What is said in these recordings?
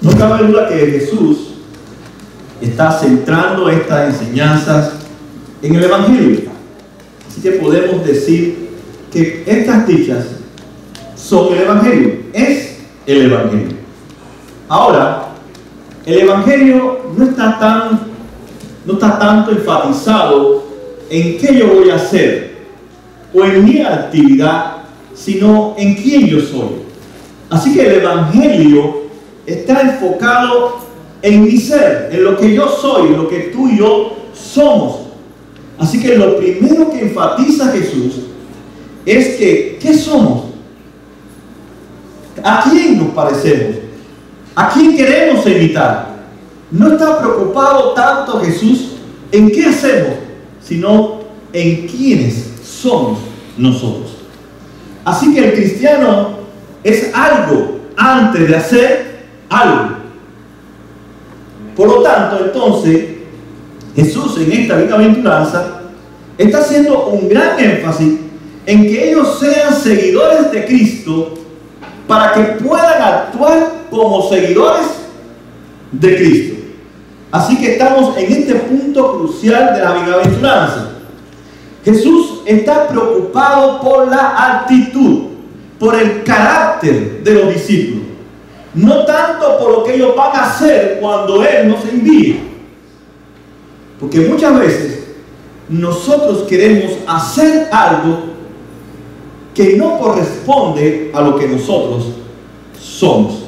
No cabe duda que Jesús está centrando estas enseñanzas en el Evangelio. Así que podemos decir que estas dichas son el Evangelio, es el Evangelio. Ahora, el Evangelio no está tanto enfatizado en qué yo voy a hacer o en mi actividad, sino en quién yo soy. Así que el Evangelio está enfocado en mi ser, en lo que yo soy, en lo que tú y yo somos. Así que lo primero que enfatiza Jesús es que, ¿qué somos? ¿A quién nos parecemos? ¿A quién queremos imitar? No está preocupado tanto Jesús en qué hacemos, sino en quiénes somos nosotros. Así que el cristiano es algo antes de hacer algo. Por lo tanto, entonces, Jesús en esta bienaventuranza está haciendo un gran énfasis en que ellos sean seguidores de Cristo para que puedan actuar como seguidores de Cristo. Así que estamos en este punto crucial de la bienaventuranza. Jesús está preocupado por la actitud, por el carácter de los discípulos, no tanto por lo que ellos van a hacer cuando Él nos envíe. Porque muchas veces nosotros queremos hacer algo que no corresponde a lo que nosotros somos.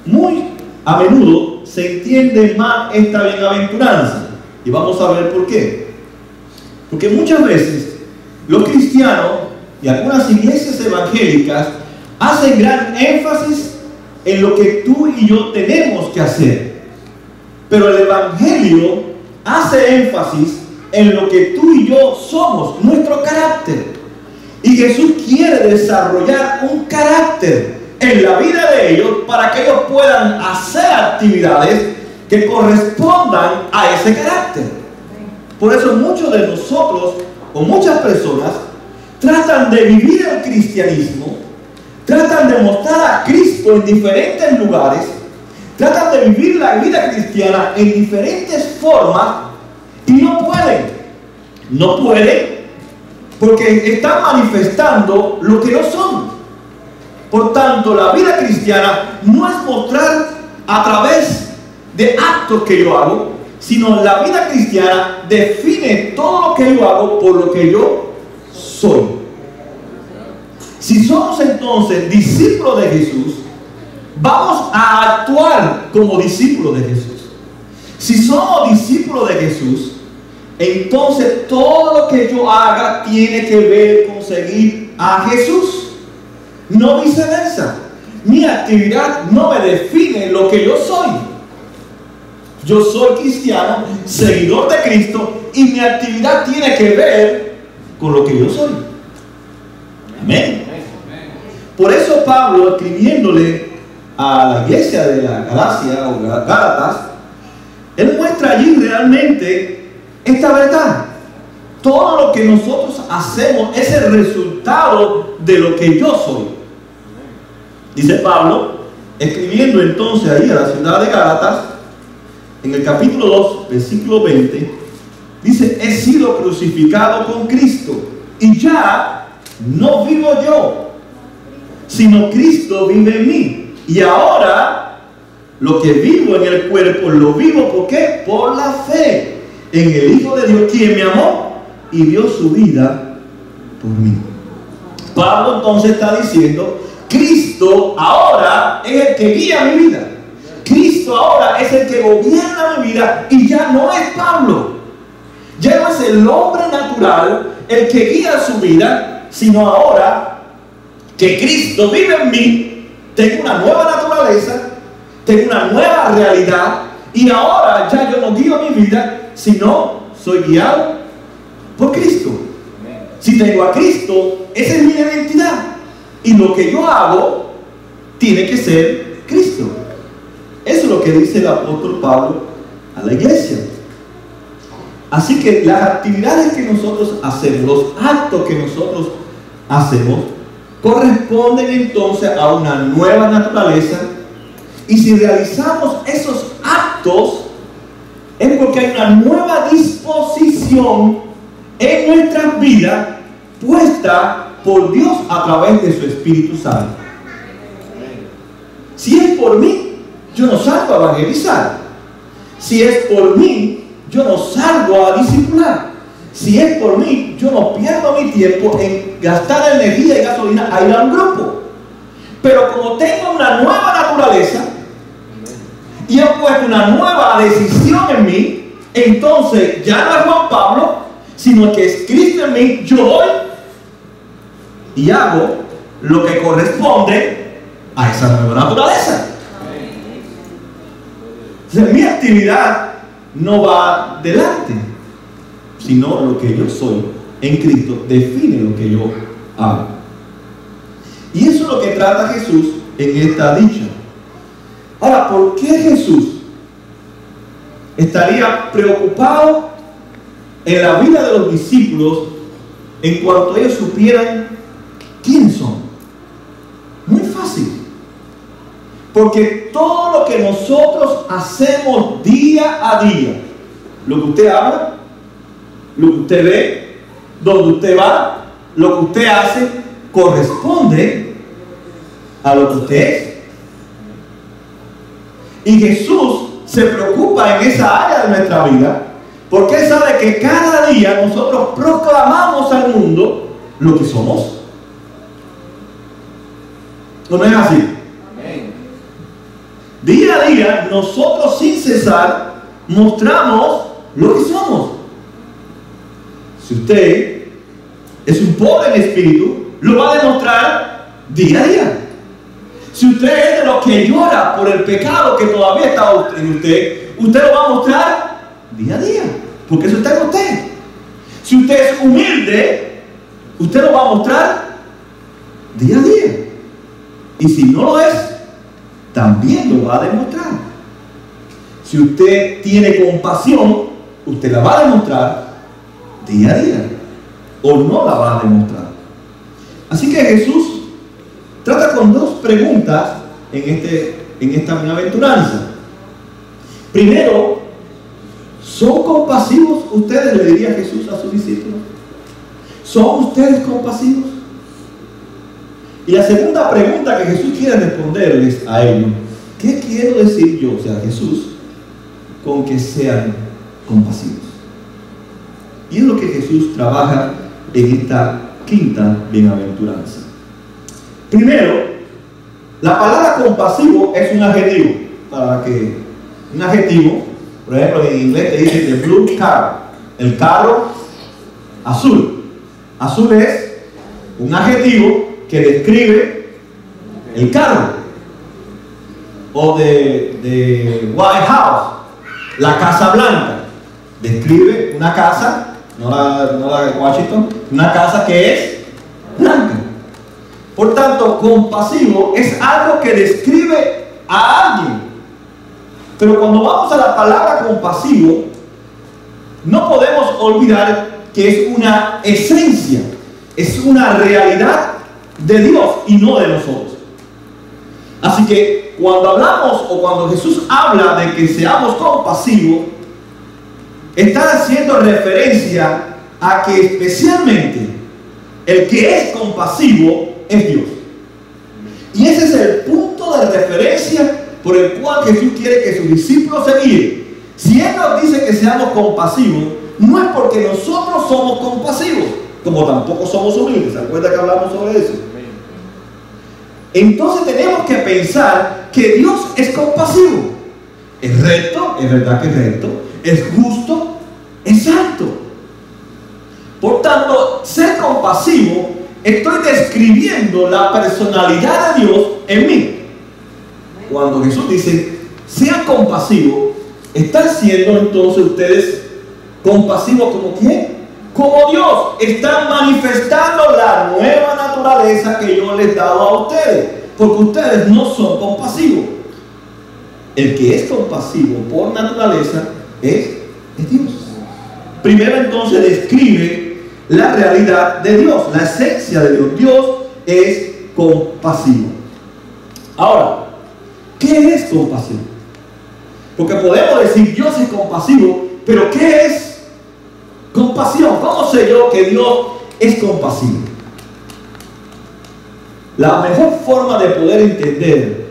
Muy a menudo se entiende mal esta bienaventuranza, y vamos a ver por qué. Porque muchas veces los cristianos y algunas iglesias evangélicas hacen gran énfasis en lo que tú y yo tenemos que hacer, pero el Evangelio hace énfasis en lo que tú y yo somos, nuestro carácter. Y Jesús quiere desarrollar un carácter en la vida de ellos para que ellos puedan hacer actividades que correspondan a ese carácter. Por eso muchos de nosotros o muchas personas tratan de vivir el cristianismo, tratan de mostrar a Cristo en diferentes lugares, tratan de vivir la vida cristiana en diferentes formas y no pueden. No pueden porque están manifestando lo que no son. Por tanto, la vida cristiana no es mostrar a través de actos que yo hago, sino la vida cristiana define todo lo que yo hago por lo que yo soy. Si somos entonces discípulos de Jesús, vamos a actuar como discípulos de Jesús. Si somos discípulos de Jesús, entonces todo lo que yo haga tiene que ver con seguir a Jesús, no viceversa. Mi actividad no me define lo que yo soy. Yo soy cristiano, seguidor de Cristo, y mi actividad tiene que ver con lo que yo soy. Amén. Por eso Pablo, escribiéndole a la iglesia de la Galacia o Gálatas, él muestra allí realmente esta verdad. Todo lo que nosotros hacemos es el resultado de lo que yo soy. Dice Pablo, escribiendo entonces ahí a la ciudad de Gálatas, en el capítulo 2, versículo 20, dice: he sido crucificado con Cristo, y ya no vivo yo, sino Cristo vive en mí. Y ahora lo que vivo en el cuerpo lo vivo, ¿por qué? Por la fe en el Hijo de Dios, quien me amó y dio su vida por mí. Pablo entonces está diciendo: Cristo ahora es el que guía mi vida. Cristo ahora es el que gobierna mi vida, y ya no es Pablo. Ya no es el hombre natural el que guía su vida, sino ahora que Cristo vive en mí, tengo una nueva naturaleza, tengo una nueva realidad, y ahora ya yo no guío mi vida, sino soy guiado por Cristo. Si tengo a Cristo, esa es mi identidad, y lo que yo hago tiene que ser Cristo. Eso es lo que dice el apóstol Pablo a la iglesia. Así que las actividades que nosotros hacemos, los actos que nosotros hacemos, corresponden entonces a una nueva naturaleza, Y si realizamos esos actos, es porque hay una nueva disposición en nuestras vidas puesta por Dios a través de su Espíritu Santo. Si es por mí, yo no salgo a evangelizar. Si es por mí, yo no salgo a discipular. Si es por mí, yo no pierdo mi tiempo en gastar energía y gasolina a ir a un grupo. Pero como tengo una nueva naturaleza y he puesto una nueva decisión en mí, entonces ya no es Juan Pablo, sino que es Cristo en mí. Yo voy y hago lo que corresponde a esa nueva naturaleza. Entonces, mi actividad no va delante, sino lo que yo soy en Cristo define lo que yo hago. Y eso es lo que trata Jesús en esta dicha. Ahora, ¿por qué Jesús estaría preocupado en la vida de los discípulos en cuanto ellos supieran quiénes son? Muy fácil. Porque todo lo que nosotros hacemos día a día, lo que usted habla, lo que usted ve, donde usted va, lo que usted hace, corresponde a lo que usted es. Y Jesús se preocupa en esa área de nuestra vida porque Él sabe que cada día nosotros proclamamos al mundo lo que somos. ¿O no es así? Amén. Día a día nosotros sin cesar mostramos lo que somos. Si usted es un pobre en espíritu, lo va a demostrar día a día. Si usted es de los que llora por el pecado que todavía está en usted, usted lo va a mostrar día a día, porque eso está en usted. Si usted es humilde, usted lo va a mostrar día a día. Y si no lo es, también lo va a demostrar. Si usted tiene compasión, usted la va a demostrar día a día, o no la va a demostrar. Así que Jesús trata con dos preguntas en esta bienaventuranza. Primero, ¿son compasivos ustedes? Le diría Jesús a sus discípulos. ¿Son ustedes compasivos? Y la segunda pregunta que Jesús quiere responderles a ellos: ¿qué quiero decir yo, o sea, Jesús, con que sean compasivos? Y es lo que Jesús trabaja en esta quinta bienaventuranza. Primero, la palabra compasivo es un adjetivo. Un adjetivo, por ejemplo, en inglés te dice the blue car, el carro azul. Azul es un adjetivo que describe el carro. O de White House, la Casa Blanca, describe una casa, no la de Washington, una casa que es blanca. Por tanto, compasivo es algo que describe a alguien. Pero cuando vamos a la palabra compasivo, no podemos olvidar que es una esencia, es una realidad de Dios y no de nosotros. Así que cuando hablamos o cuando Jesús habla de que seamos compasivos, está haciendo referencia a que especialmente el que es compasivo es Dios. Y ese es el punto de referencia por el cual Jesús quiere que sus discípulos se guíen. Si Él nos dice que seamos compasivos, no es porque nosotros somos compasivos, como tampoco somos humildes. ¿Se acuerda que hablamos sobre eso? Entonces tenemos que pensar que Dios es compasivo. Es recto, es verdad que es recto, es justo, es santo. Por tanto, ser compasivo, estoy describiendo la personalidad de Dios en mí. Cuando Jesús dice, sean compasivos, ¿están siendo entonces ustedes compasivos como quién? Como Dios. Están manifestando la nueva naturaleza que yo les he dado a ustedes, porque ustedes no son compasivos. El que es compasivo por naturaleza es Dios. Primero entonces describe la realidad de Dios, la esencia de Dios. Dios es compasivo. Ahora, ¿Qué es compasión? Porque podemos decir Dios es compasivo, pero ¿qué es compasión? ¿Cómo sé yo que Dios es compasivo? La mejor forma de poder entender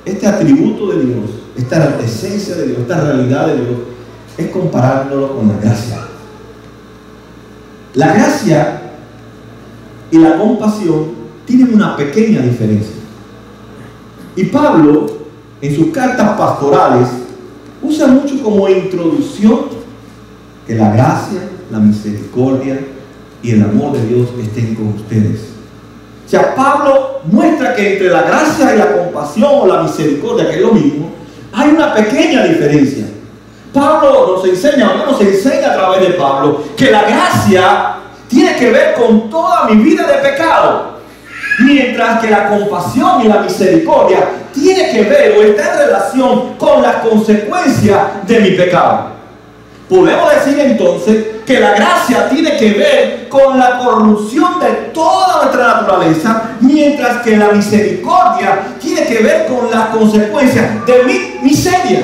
este atributo de Dios, esta esencia de Dios, esta realidad de Dios, es comparándolo con la gracia. La gracia y la compasión tienen una pequeña diferencia. Y Pablo, en sus cartas pastorales, usa mucho como introducción que la gracia, la misericordia y el amor de Dios estén con ustedes. O sea, Pablo muestra que entre la gracia y la compasión o la misericordia, que es lo mismo, hay una pequeña diferencia. Pablo nos enseña, o no nos enseña a través de Pablo, que la gracia tiene que ver con toda mi vida de pecado, mientras que la compasión y la misericordia tiene que ver o está en relación con las consecuencias de mi pecado. Podemos decir entonces que la gracia tiene que ver con la corrupción de toda nuestra naturaleza, mientras que la misericordia tiene que ver con las consecuencias de mi miseria.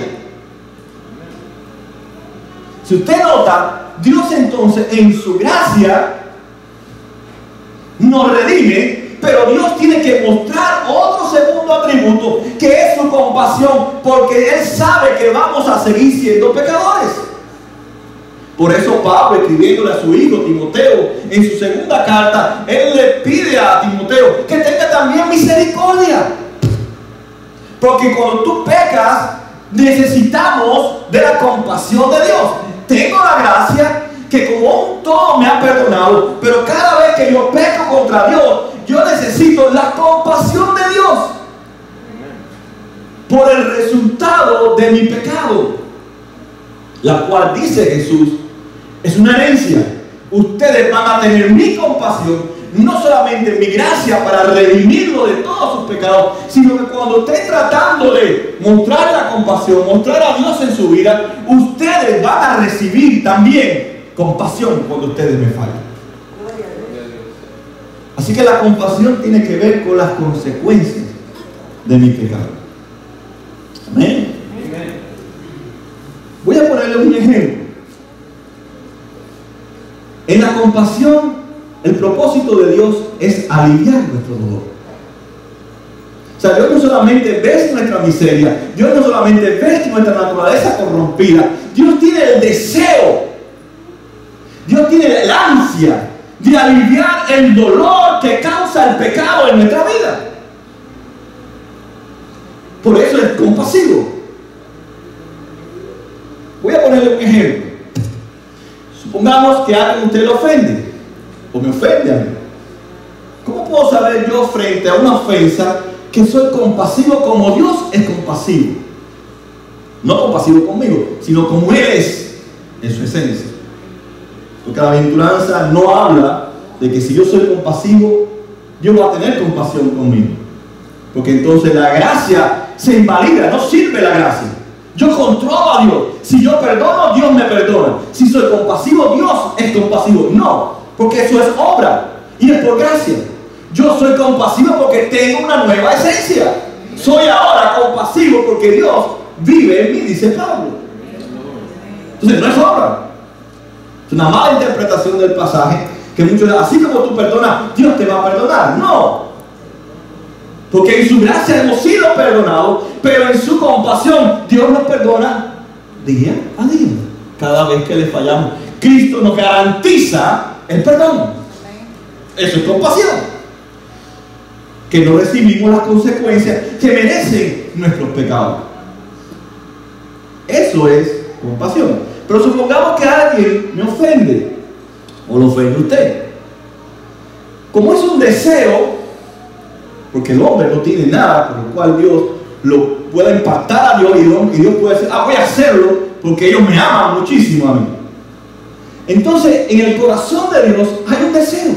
Si usted nota, Dios entonces en su gracia nos redime, pero Dios tiene que mostrar otro segundo atributo, que es su compasión, porque Él sabe que vamos a seguir siendo pecadores. Por eso Pablo, escribiéndole a su hijo Timoteo, en su segunda carta, él le pide a Timoteo que tenga también misericordia. Porque cuando tú pecas, necesitamos de la compasión de Dios. Tengo la gracia que como un todo me ha perdonado, pero cada vez que yo peco contra Dios, yo necesito la compasión de Dios por el resultado de mi pecado, la cual, dice Jesús, es una herencia. Ustedes van a tener mi compasión, no solamente mi gracia para redimirlo de todos sus pecados, sino que cuando estén tratando de mostrar la compasión, mostrar a Dios en su vida, ustedes van a recibir también compasión cuando ustedes me fallen. Así que la compasión tiene que ver con las consecuencias de mi pecado. Amén. Voy a ponerle un ejemplo. En la compasión, el propósito de Dios es aliviar nuestro dolor. O sea, Dios no solamente ve nuestra miseria, Dios no solamente ve nuestra naturaleza corrompida, Dios tiene el deseo, Dios tiene la ansia de aliviar el dolor que causa el pecado en nuestra vida. Por eso es compasivo. Voy a ponerle un ejemplo. Supongamos que alguien usted le ofende, o me ofende a mí. ¿Cómo puedo saber yo frente a una ofensa que soy compasivo como Dios es compasivo? No compasivo conmigo, sino como Él es en su esencia. Porque la bienaventuranza no habla de que si yo soy compasivo, Dios va a tener compasión conmigo. Porque entonces la gracia se invalida, no sirve la gracia. Yo controlo a Dios. Si yo perdono, Dios me perdona. Si soy compasivo, Dios es compasivo. No, porque eso es obra y es por gracia. Yo soy compasivo porque tengo una nueva esencia. Soy ahora compasivo porque Dios vive en mí, dice Pablo. Entonces no es obra. Es una mala interpretación del pasaje que muchos, así como tú perdonas, Dios te va a perdonar. No. Porque en su gracia hemos sido perdonados, pero en su compasión Dios nos perdona día a día, cada vez que le fallamos. Cristo nos garantiza el perdón. Eso es compasión. Que no recibimos las consecuencias que merecen nuestros pecados. Eso es compasión. Pero supongamos que alguien me ofende, o lo ofende usted. Como es un deseo, porque el hombre no tiene nada por lo cual Dios lo pueda impactar a Dios, y Dios puede decir, voy a hacerlo porque ellos me aman muchísimo a mí. Entonces en el corazón de Dios hay un deseo,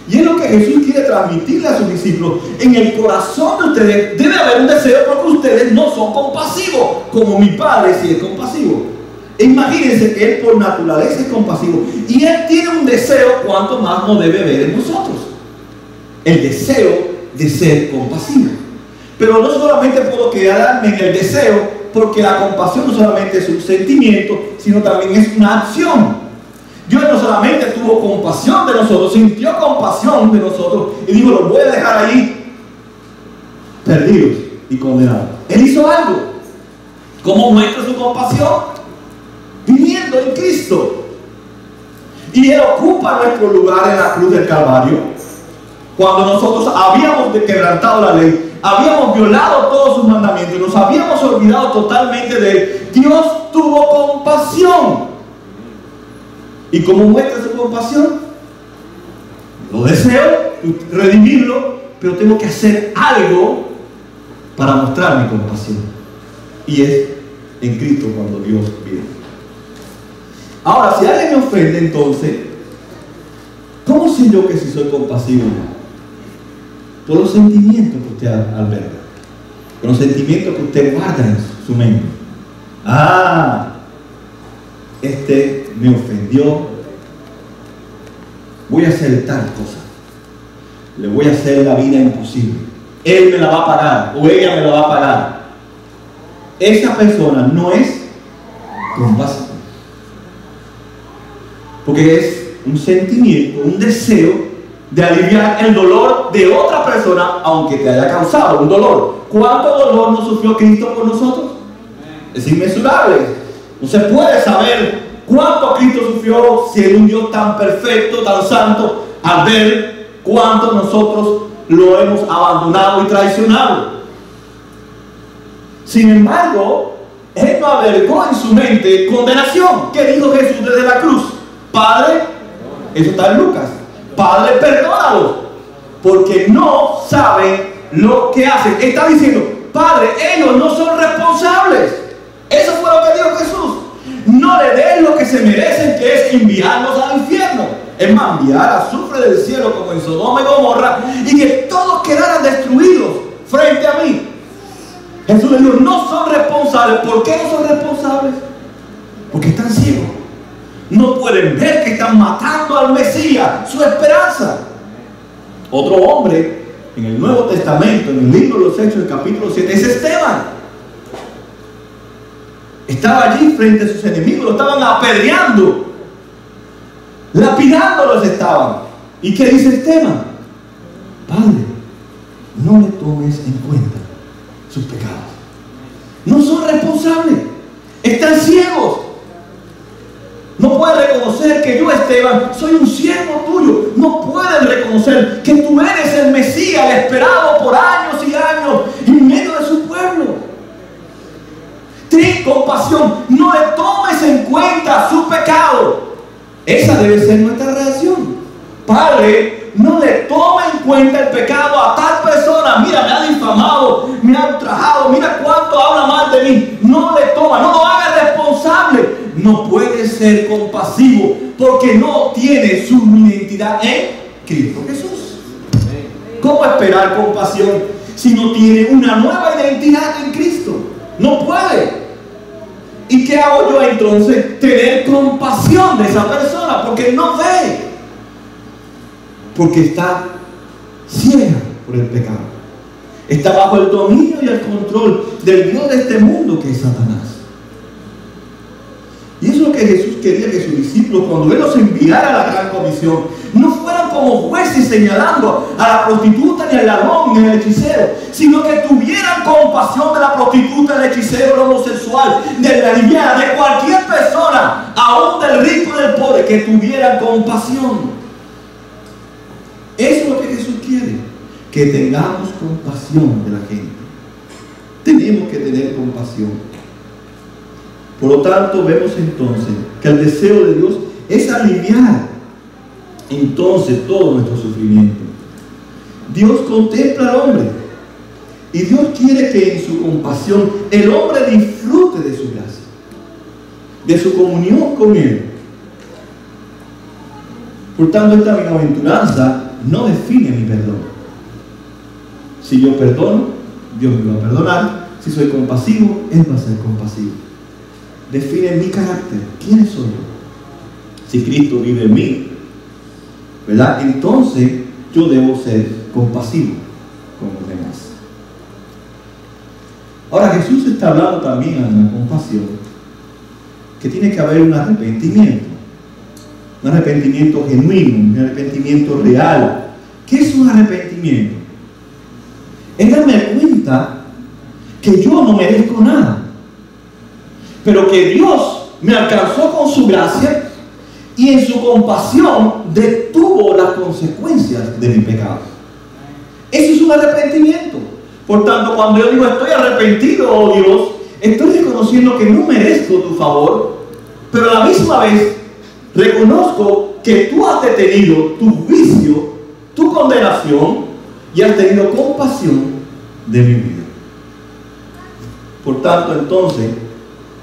y es lo que Jesús quiere transmitirle a sus discípulos. En el corazón de ustedes debe haber un deseo, porque ustedes no son compasivos como mi Padre sí es compasivo. Imagínense que Él por naturaleza es compasivo, y Él tiene un deseo, cuanto más no debe ver en nosotros. El deseo de ser compasivo. Pero no solamente puedo quedarme en el deseo, porque la compasión no solamente es un sentimiento, sino también es una acción. Dios no solamente tuvo compasión de nosotros, sintió compasión de nosotros y dijo, los voy a dejar ahí perdidos y condenados. Él hizo algo. ¿Cómo muestra su compasión? Viviendo en Cristo. Y Él ocupa nuestro lugar en la cruz del Calvario. Cuando nosotros habíamos quebrantado la ley, habíamos violado todos sus mandamientos, nos habíamos olvidado totalmente de Él, Dios tuvo compasión. ¿Y cómo muestra su compasión? Lo deseo redimirlo, pero tengo que hacer algo para mostrar mi compasión. Y es en Cristo cuando Dios viene. Ahora, si alguien me ofende, entonces, ¿cómo sé yo que si soy compasivo? Por los sentimientos que usted alberga, por los sentimientos que usted guarda en su mente. Este me ofendió, voy a hacer tal cosa, le voy a hacer la vida imposible, él me la va a pagar o ella me la va a pagar. Esa persona no es compasiva, porque es un sentimiento, un deseo de aliviar el dolor de otra persona, aunque te haya causado un dolor. ¿Cuánto dolor no sufrió Cristo por nosotros? Es inmensurable. No se puede saber cuánto Cristo sufrió siendo un Dios tan perfecto, tan santo, al ver cuánto nosotros lo hemos abandonado y traicionado. Sin embargo, Él no albergó en su mente condenación. ¿Qué dijo Jesús desde la cruz? Padre, eso está en Lucas, Padre, perdónalos, porque no saben lo que hacen. Está diciendo, Padre, ellos no son responsables. Eso fue lo que dijo Jesús. No le den lo que se merecen, que es enviarlos al infierno. Es más, enviar azufre del cielo como en Sodoma y Gomorra, y que todos quedaran destruidos frente a mí. Jesús le dijo, no son responsables. ¿Por qué no son responsables? Porque están ciegos. No pueden ver que están matando al Mesías, su esperanza. Otro hombre en el Nuevo Testamento, en el libro de los Hechos, el capítulo 7, es Esteban. Estaba allí frente a sus enemigos, lo estaban apedreando, lapidándolos estaban. ¿Y qué dice Esteban? Padre, no le tomes en cuenta sus pecados. No son responsables, están ciegos. No pueden reconocer que yo, Esteban, soy un siervo tuyo. No pueden reconocer que tú eres el Mesías, el esperado por años y años en medio de su pueblo. Ten compasión, no le tomes en cuenta su pecado. Esa debe ser nuestra reacción. Padre, no le tome en cuenta el pecado a tal persona. Mira, me ha difamado, me ha ultrajado, mira cuánto habla mal de mí. No le toma, no lo haga responsable. No puede ser compasivo porque no tiene su identidad en Cristo Jesús. ¿Cómo esperar compasión si no tiene una nueva identidad en Cristo? No puede. ¿Y qué hago yo entonces? Tener compasión de esa persona porque no ve. Porque está ciega por el pecado. Está bajo el dominio y el control del Dios de este mundo, que es Satanás. Y eso es lo que Jesús quería que sus discípulos, cuando Él los enviara a la gran comisión, no fueran como jueces señalando a la prostituta, ni al ladrón, ni al hechicero, sino que tuvieran compasión de la prostituta, del hechicero, del homosexual, de la lesbiana, de cualquier persona, aún del rico y del pobre, que tuvieran compasión. Eso es lo que Jesús quiere, que tengamos compasión de la gente. Tenemos que tener compasión. Por lo tanto, vemos entonces que el deseo de Dios es aliviar entonces todo nuestro sufrimiento. Dios contempla al hombre y Dios quiere que en su compasión el hombre disfrute de su gracia, de su comunión con Él. Por tanto, esta bienaventuranza no define mi perdón. Si yo perdono, Dios me va a perdonar. Si soy compasivo, Él va a ser compasivo. Define mi carácter. ¿Quién soy yo? Si Cristo vive en mí, ¿verdad? Entonces yo debo ser compasivo con los demás. Ahora Jesús está hablando también en la compasión que tiene que haber un arrepentimiento genuino, un arrepentimiento real. ¿Qué es un arrepentimiento? Es darme cuenta que yo no merezco nada, pero que Dios me alcanzó con su gracia y en su compasión detuvo las consecuencias de mi pecado. Eso es un arrepentimiento. Por tanto, cuando yo digo estoy arrepentido, oh Dios, estoy reconociendo que no merezco tu favor, pero a la misma vez reconozco que tú has detenido tu juicio, tu condenación, y has tenido compasión de mi vida. Por tanto, entonces,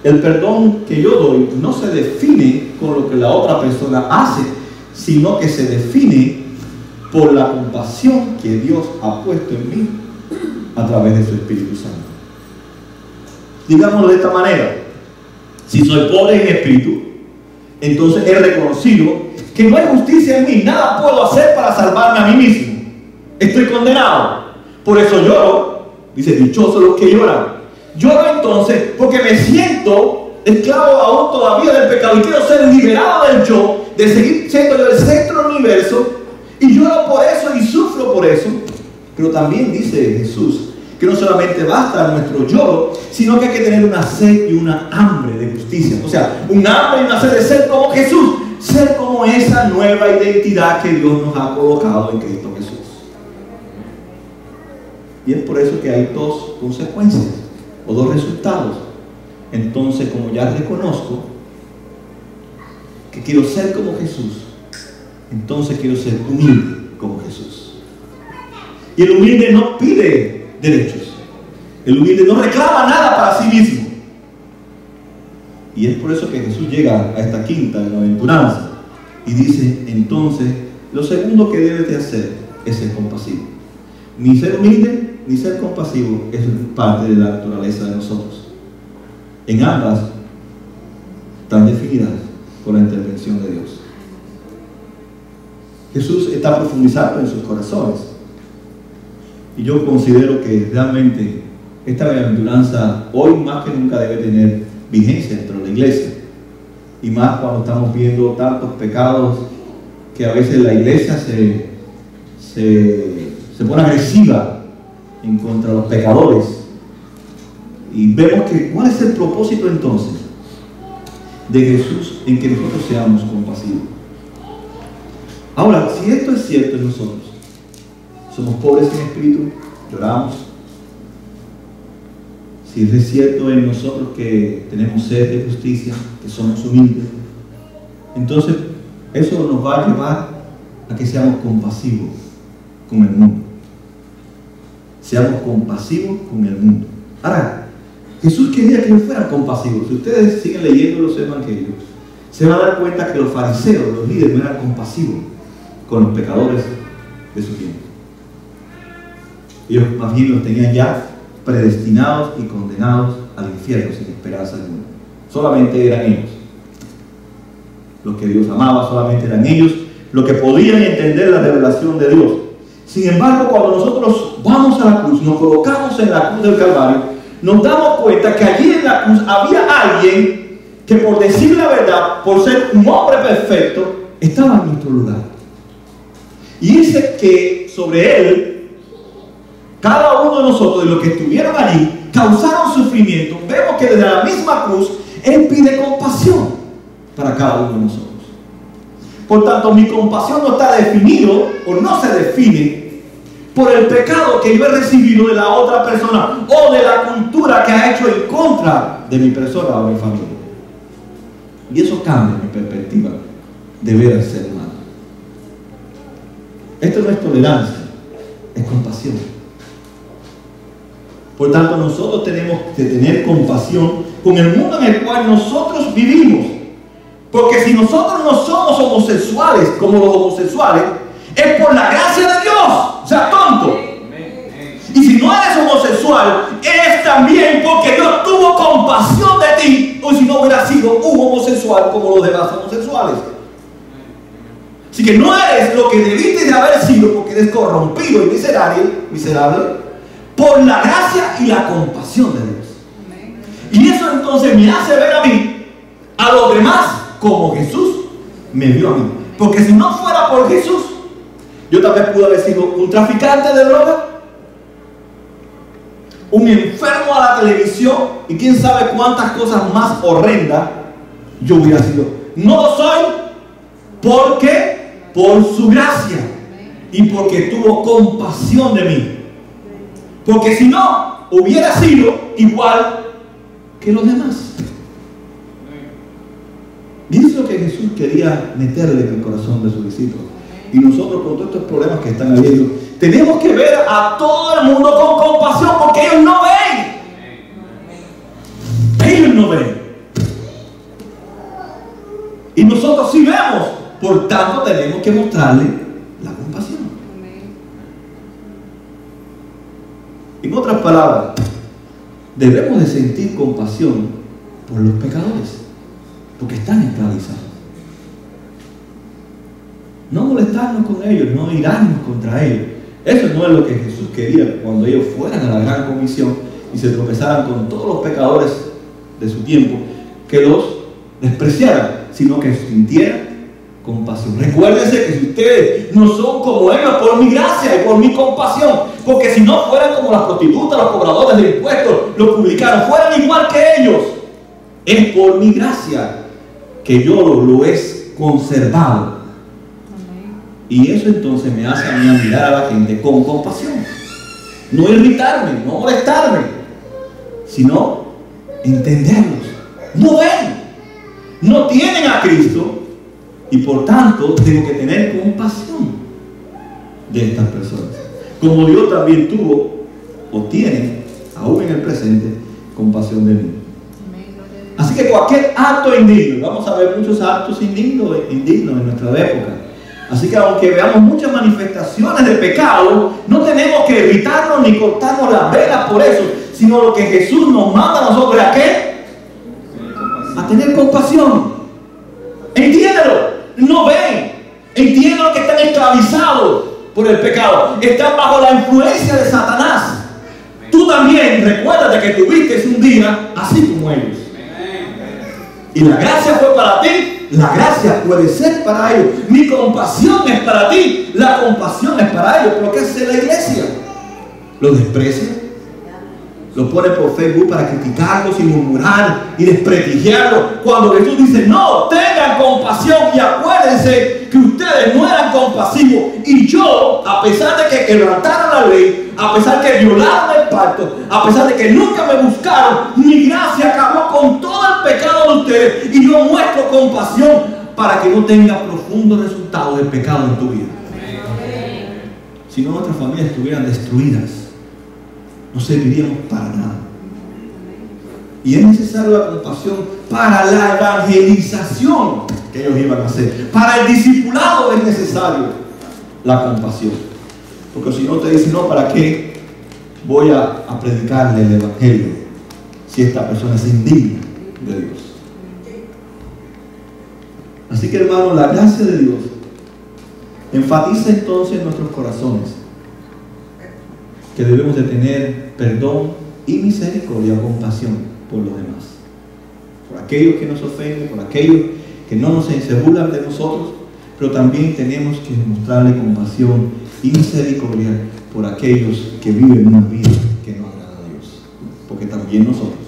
el perdón que yo doy no se define con lo que la otra persona hace, sino que se define por la compasión que Dios ha puesto en mí a través de su Espíritu Santo. Digámoslo de esta manera: si soy pobre en espíritu, entonces he reconocido que no hay justicia en mí, nada puedo hacer para salvarme a mí mismo, estoy condenado, por eso lloro. Dice, dichosos los que lloran. Lloro entonces porque me siento esclavo aún todavía del pecado y quiero ser liberado del yo, de seguir siendo yo el centro del universo, y lloro por eso y sufro por eso. Pero también dice Jesús que no solamente basta nuestro lloro, sino que hay que tener una sed y una hambre de justicia. O sea, un hambre y una sed de ser como Jesús, ser como esa nueva identidad que Dios nos ha colocado en Cristo Jesús. Y es por eso que hay dos consecuencias o dos resultados. Entonces, como ya reconozco que quiero ser como Jesús, entonces quiero ser humilde como Jesús. Y el humilde no pide derechos, el humilde no reclama nada para sí mismo. Y es por eso que Jesús llega a esta quinta bienaventuranza y dice, entonces, lo segundo que debes de hacer es ser compasivo. Ni ser humilde ni ser compasivo es parte de la naturaleza de nosotros. En ambas están definidas por la intervención de Dios. Jesús está profundizando en sus corazones. Y yo considero que realmente esta bienaventuranza hoy más que nunca debe tener vigencia dentro de la iglesia. Y más cuando estamos viendo tantos pecados que a veces la iglesia se pone agresiva en contra de los pecadores. Y vemos que ¿cuál es el propósito entonces de Jesús en que nosotros seamos compasivos? Ahora, si esto es cierto en nosotros, somos pobres en espíritu, lloramos. Si es cierto en nosotros que tenemos sed de justicia, que somos humildes, entonces eso nos va a llevar a que seamos compasivos con el mundo. Seamos compasivos con el mundo. Ahora, Jesús quería que no fueran compasivos. Si ustedes siguen leyendo los evangelios, se van a dar cuenta que los fariseos, los líderes, no eran compasivos con los pecadores de su tiempo. Ellos más bien los tenían ya predestinados y condenados al infierno sin esperanza alguna. Solamente eran ellos los que Dios amaba, solamente eran ellos los que podían entender la revelación de Dios. Sin embargo, cuando nosotros vamos a la cruz, nos colocamos en la cruz del Calvario, nos damos cuenta que allí en la cruz había alguien que, por decir la verdad, por ser un hombre perfecto, estaba en nuestro lugar. Y dice que sobre él, cada uno de nosotros, de los que estuvieron allí, causaron sufrimiento. Vemos que desde la misma cruz, Él pide compasión para cada uno de nosotros. Por tanto, mi compasión no está definido, o no se define, por el pecado que yo he recibido de la otra persona, o de la cultura que ha hecho en contra de mi persona o de mi familia. Y eso cambia mi perspectiva de ver al ser humano. Esto no es tolerancia, es compasión. Por tanto, nosotros tenemos que tener compasión con el mundo en el cual nosotros vivimos. Porque si nosotros no somos homosexuales como los homosexuales, es por la gracia de Dios. O sea, tonto. Y si no eres homosexual, es también porque Dios tuvo compasión de ti, o si no hubiera sido un homosexual como los demás homosexuales. Así que no eres lo que debiste de haber sido porque eres corrompido y miserable, por la gracia y la compasión de Dios. entonces me hace ver a mí, a los demás, como Jesús me vio a mí. Porque si no fuera por Jesús, yo tal vez pude haber sido un traficante de droga, un enfermo a la televisión, y quién sabe cuántas cosas más horrendas yo hubiera sido. No lo soy porque por su gracia y porque tuvo compasión de mí. Porque si no, hubiera sido igual que los demás. Y eso es lo que Jesús quería meterle en el corazón de sus discípulos. Y nosotros, con todos estos problemas que están habiendo, tenemos que ver a todo el mundo con compasión, porque ellos no ven. Ellos no ven. Y nosotros sí vemos. Por tanto, tenemos que mostrarle la compasión. En otras palabras, debemos de sentir compasión por los pecadores, porque están esclavizados. No molestarnos con ellos, no irarnos contra ellos. Eso no es lo que Jesús quería cuando ellos fueran a la gran comisión y se tropezaran con todos los pecadores de su tiempo, que los despreciaran, sino que sintieran compasión. Recuérdense que si ustedes no son como ellos, por mi gracia y por mi compasión, porque si no fueran como las prostitutas, los cobradores de impuestos, los publicanos, fueran igual que ellos, es por mi gracia que yo lo he conservado. Y eso entonces me hace a mí a mirar a la gente con compasión. No irritarme, no molestarme, sino entenderlos. No ven, no tienen a Cristo, y por tanto tengo que tener compasión de estas personas. Como Dios también tuvo o tiene, aún en el presente, compasión de mí. Así que cualquier acto indigno, vamos a ver muchos actos indignos en nuestra época. Así que aunque veamos muchas manifestaciones de pecado, no tenemos que irritarnos ni cortarnos las velas por eso, sino lo que Jesús nos manda a nosotros, ¿a qué? A tener compasión. Entiéndelo, no ven, entiéndelo que están esclavizados por el pecado, están bajo la influencia de Satanás. Tú también recuérdate que tuviste un día así como ellos. Y la gracia fue para ti, la gracia puede ser para ellos. Mi compasión es para ti, la compasión es para ellos. ¿Pero qué hace la iglesia? Lo desprecia, lo pone por Facebook para criticarlos y murmurar y desprestigiarlos, cuando Jesús dice: no, tengan compasión y acuérdense que ustedes no eran compasivos, y yo, a pesar de que quebrantaron la ley, a pesar de que violaron el pacto, a pesar de que nunca me buscaron, mi gracia acabó con todo el pecado de ustedes, y yo muestro compasión para que no tenga profundos resultados del pecado en tu vida. Si no, nuestras familias estuvieran destruidas, no serviríamos para nada. Y es necesaria la compasión para la evangelización que ellos iban a hacer. Para el discipulado es necesario la compasión. Porque si no, te dicen: no, ¿para qué voy a predicarle el evangelio si esta persona es indigna de Dios? Así que, hermanos, la gracia de Dios enfatiza entonces en nuestros corazones que debemos de tener perdón y misericordia o compasión por los demás, por aquellos que nos ofenden, por aquellos que no se burlan de nosotros, pero también tenemos que mostrarle compasión y misericordia por aquellos que viven una vida que no agrada a Dios, porque también nosotros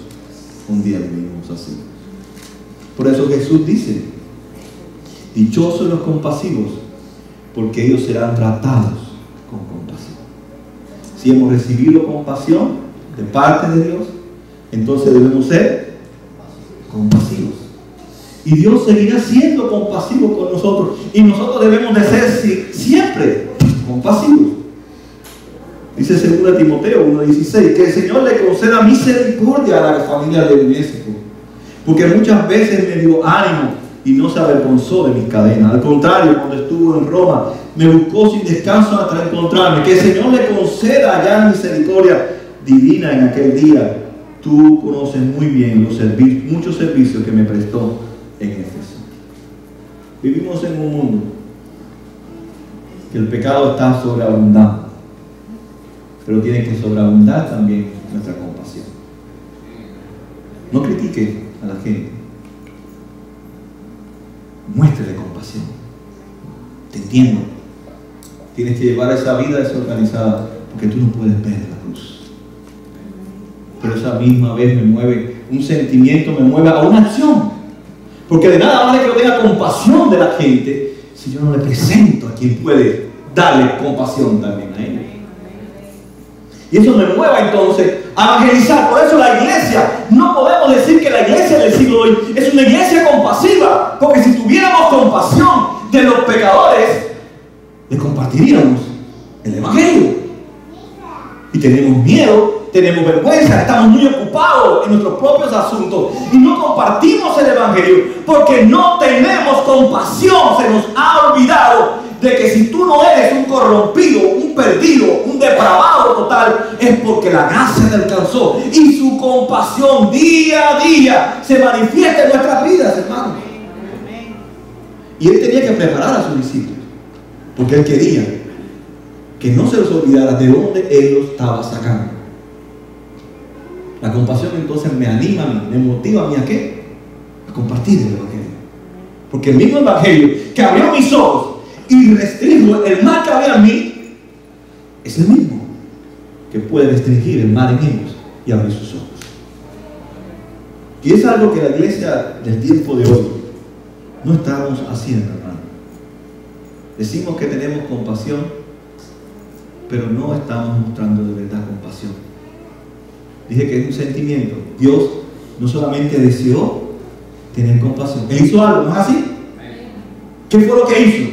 un día vivimos así. Por eso Jesús dice: dichosos los compasivos, porque ellos serán tratados con compasión. Si hemos recibido compasión de parte de Dios, entonces debemos ser compasivos. Y Dios seguirá siendo compasivo con nosotros, y nosotros debemos de ser siempre compasivos. Dice 2 Timoteo 1:16 que el Señor le conceda misericordia a la familia de Onésimo, porque muchas veces me dio ánimo y no se avergonzó de mis cadenas. Al contrario, cuando estuvo en Roma, me buscó sin descanso hasta encontrarme. Que el Señor le conceda ya misericordia divina en aquel día. Tú conoces muy bien muchos servicios que me prestó en Éfeso. Vivimos en un mundo que el pecado está sobreabundando, pero tiene que sobreabundar también nuestra compasión. No critique a la gente. Muéstrele compasión. Te entiendo. Tienes que llevar esa vida desorganizada porque tú no puedes ver la luz. Pero esa misma vez me mueve un sentimiento, me mueve a una acción. Porque de nada vale que yo tenga compasión de la gente si yo no le presento a quien puede darle compasión también a ella. Y eso me mueve entonces a evangelizar. Por eso la iglesia, no podemos decir que la iglesia del siglo hoy es una iglesia compasiva, porque si tuviéramos compasión de los pecadores, le compartiríamos el evangelio. Y tenemos miedo, tenemos vergüenza, estamos muy ocupados en nuestros propios asuntos y no compartimos el evangelio porque no tenemos compasión. Se nos ha olvidado de que si tú no eres un corrompido, un perdido, un depravado total, es porque la gracia te alcanzó y su compasión día a día se manifiesta en nuestras vidas, hermanos. Y él tenía que preparar a sus discípulos porque él quería que no se les olvidara de dónde él los estaba sacando. La compasión entonces me anima a mí, me motiva a mí a qué? A compartir el evangelio. Porque el mismo evangelio que abrió mis ojos y restringió el mal que había en mí, es el mismo que puede restringir el mal en ellos y abrir sus ojos. Y es algo que la iglesia del tiempo de hoy no estamos haciendo, hermano. Decimos que tenemos compasión, pero no estamos mostrando de verdad compasión. Dije que es un sentimiento. Dios no solamente deseó tener compasión, Él hizo algo, ¿no es así? ¿Qué fue lo que hizo?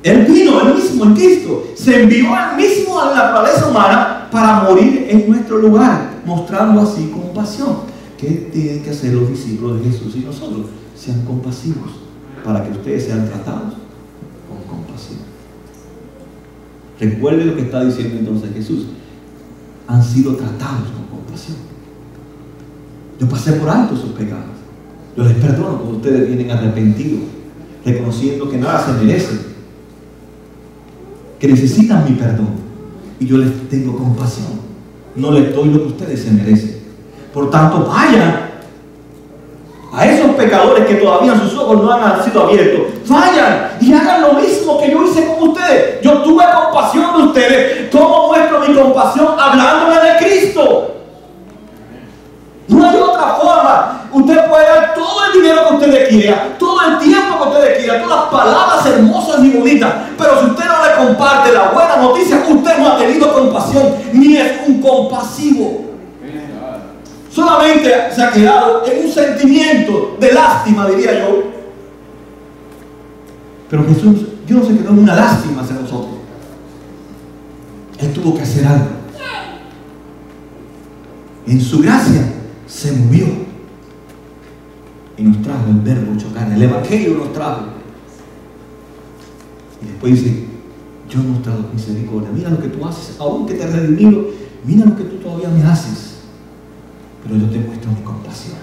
Él vino, Él mismo, en Cristo, se envió Él mismo a la naturaleza humana para morir en nuestro lugar, mostrando así compasión. ¿Qué tienen que hacer los discípulos de Jesús y nosotros? Sean compasivos, para que ustedes sean tratados con compasión. Recuerde lo que está diciendo entonces Jesús. Han sido tratados con compasión. Yo pasé por alto sus pecados. Yo les perdono cuando ustedes vienen arrepentidos, reconociendo que nada se merecen, que necesitan mi perdón. Y yo les tengo compasión. No les doy lo que ustedes se merecen. Por tanto, vayan a esos pecadores que todavía sus ojos no han sido abiertos. Vayan y hagan lo mismo que yo hice con ustedes. Yo tuve compasión de ustedes. ¿Cómo muestro mi compasión? Hablándole de Cristo. No hay otra forma. Usted puede dar todo el dinero que usted quiera, todo el tiempo que usted quiera, todas las palabras hermosas y bonitas, pero si usted no le comparte la buena noticia, usted no ha tenido compasión, ni es un compasivo. Solamente se ha quedado en un sentimiento de lástima, diría yo. Pero Jesús, Dios no se quedó en una lástima hacia nosotros. Él tuvo que hacer algo. En su gracia se movió y nos trajo el verbo hecho carne. El evangelio nos trajo. Y después dice: yo he mostrado misericordia. Mira lo que tú haces, aunque te he redimido. Mira lo que tú todavía me haces. Pero yo te muestro mi compasión.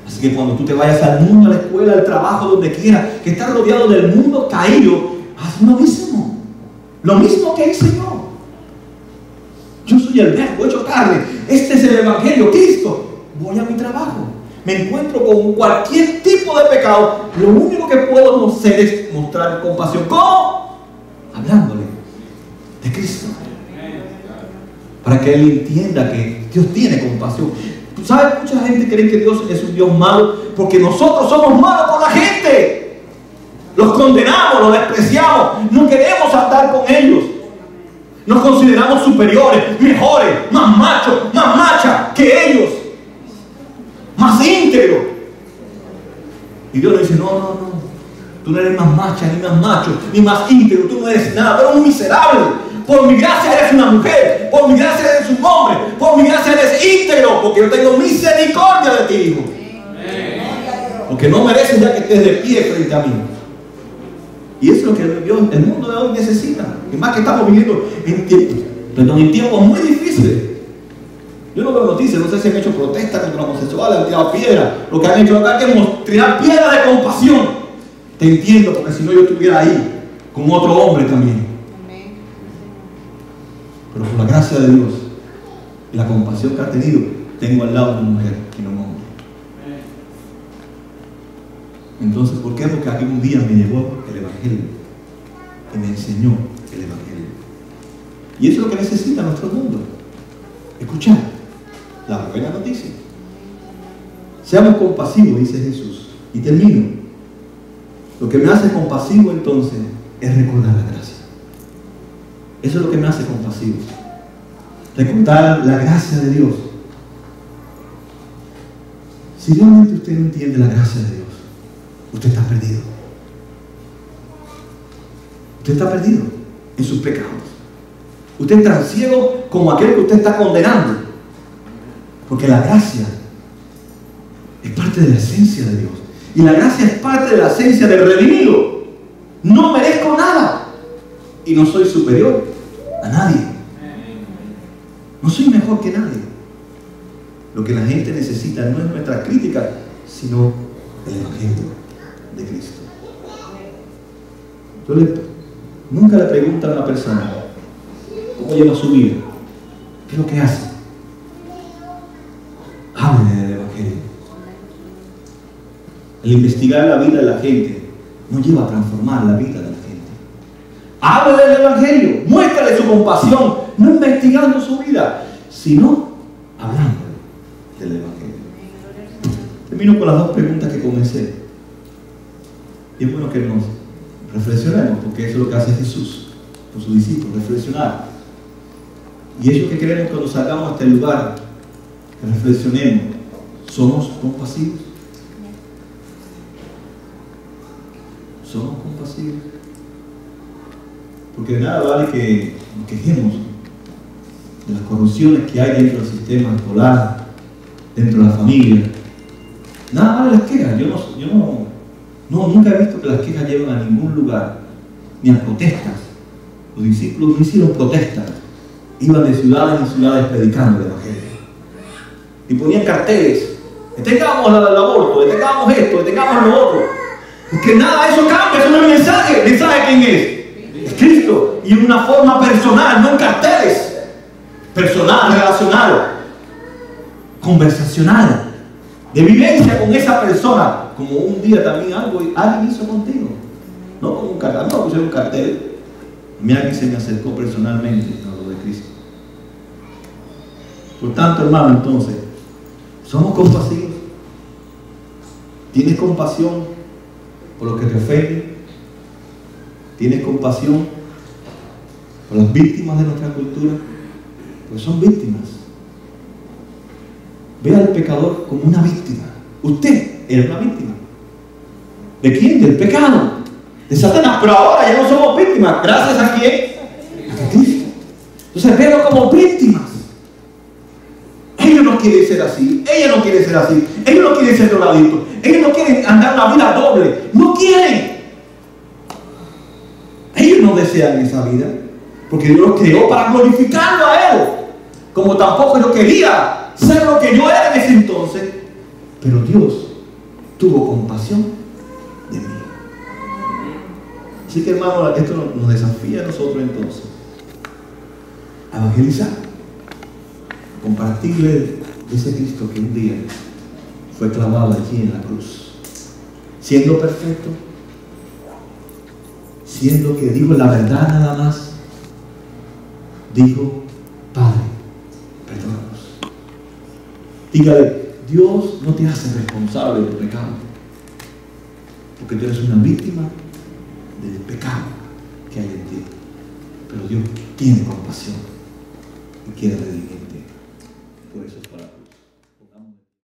Así que cuando tú te vayas al mundo, a la escuela, al trabajo, donde quiera, que estás rodeado del mundo caído, haz lo mismo. Lo mismo que hice yo. Yo soy el verbo hecho carne. Este es el evangelio, Cristo. Voy a mi trabajo. Me encuentro con cualquier tipo de pecado. Lo único que puedo hacer es mostrar compasión. ¿Cómo? Hablándole de Cristo. Para que Él entienda que Dios tiene compasión. Tú sabes, mucha gente cree que Dios es un Dios malo porque nosotros somos malos con la gente. Los condenamos, los despreciamos, no queremos andar con ellos. Nos consideramos superiores, mejores, más machos, más machas que ellos, más íntegros. Y Dios le dice: no, tú no eres más macha, ni más macho, ni más íntegro, tú no eres nada, tú eres un miserable. Por mi gracia eres una mujer, por mi gracia eres un hombre, por mi gracia eres íntegro, porque yo tengo misericordia de ti, hijo. Porque no mereces ya que estés de pie frente a mí. Y eso es lo que el mundo de hoy necesita. Y más que estamos viviendo en tiempos muy difíciles. Yo no veo noticias, no sé si han hecho protestas contra los homosexuales, han tirado piedras. Lo que han hecho acá es tirar piedras de compasión. Te entiendo, porque si no yo estuviera ahí con otro hombre también. Pero por la gracia de Dios y la compasión que ha tenido, tengo al lado una mujer y no un hombre. Entonces, ¿por qué? Porque algún día me llegó el Evangelio y me enseñó el Evangelio. Y eso es lo que necesita nuestro mundo. Escuchar la buena noticia. Seamos compasivos, dice Jesús. Y termino. Lo que me hace compasivo entonces es recordar la gracia. Eso es lo que me hace compasivo. Recordar la gracia de Dios. Si realmente usted no entiende la gracia de Dios, usted está perdido. Usted está perdido en sus pecados. Usted es tan ciego como aquel que usted está condenando. Porque la gracia es parte de la esencia de Dios. Y la gracia es parte de la esencia del redimido. No merezco nada. Y no soy superior a nadie. No soy mejor que nadie. Lo que la gente necesita no es nuestra crítica, sino el Evangelio de Cristo. Nunca le pregunto a una persona cómo lleva su vida, qué es lo que hace. Hable del Evangelio. El investigar la vida de la gente nos lleva a transformar la vida de la gente. Hable del Evangelio, muéstrale su compasión, no investigando su vida, sino hablando del Evangelio. Termino con las dos preguntas que comencé. Y es bueno que nos reflexionemos, porque eso es lo que hace Jesús con sus discípulos, reflexionar. Y eso que queremos cuando salgamos a este lugar, que reflexionemos. ¿Somos compasivos? ¿Somos compasivos? Porque de nada vale que nos quejemos de las corrupciones que hay dentro del sistema escolar, dentro de la familia. Nada vale las quejas. Yo nunca he visto que las quejas lleven a ningún lugar, ni a protestas. Los discípulos no hicieron protestas, iban de ciudades en ciudades predicando el Evangelio. Y ponían carteles: detengamos el aborto, detengamos esto, detengamos lo otro. Porque nada de eso cambia, eso no es el mensaje. ¿El mensaje quién es? Es Cristo. Y en una forma personal, no en carteles. Personal, relacional, conversacional, de vivencia con esa persona, como un día también alguien hizo contigo. No como un cartel, no puse un cartel. A mí alguien se me acercó personalmente a lo de Cristo. Por tanto, hermano, entonces, ¿somos compasivos? ¿Tienes compasión por los que te ofenden? ¿Tienes compasión por las víctimas de nuestra cultura? Pues son víctimas. Ve al pecador como una víctima. Usted era una víctima. ¿De quién? Del pecado, de Satanás. Pero ahora ya no somos víctimas. ¿Gracias a quién? A Cristo. Entonces véalo como víctimas. Ellos no quieren ser así. Ella no quiere ser así. Ellos no quieren ser drogaditos. Ellos no quieren andar una vida doble. No quieren. Ellos no desean esa vida, porque Dios los creó para glorificarlo a Él. Como tampoco yo quería ser lo que yo era en ese entonces. Pero Dios tuvo compasión de mí. Así que, hermano, esto nos desafía a nosotros entonces a evangelizar, a compartirle de ese Cristo que un día fue clavado allí en la cruz, siendo perfecto, siendo que dijo la verdad nada más. Dijo: Padre, perdónanos. Dígale: Dios no te hace responsable de tu pecado, porque tú eres una víctima del pecado que hay en ti. Pero Dios tiene compasión y quiere redimir.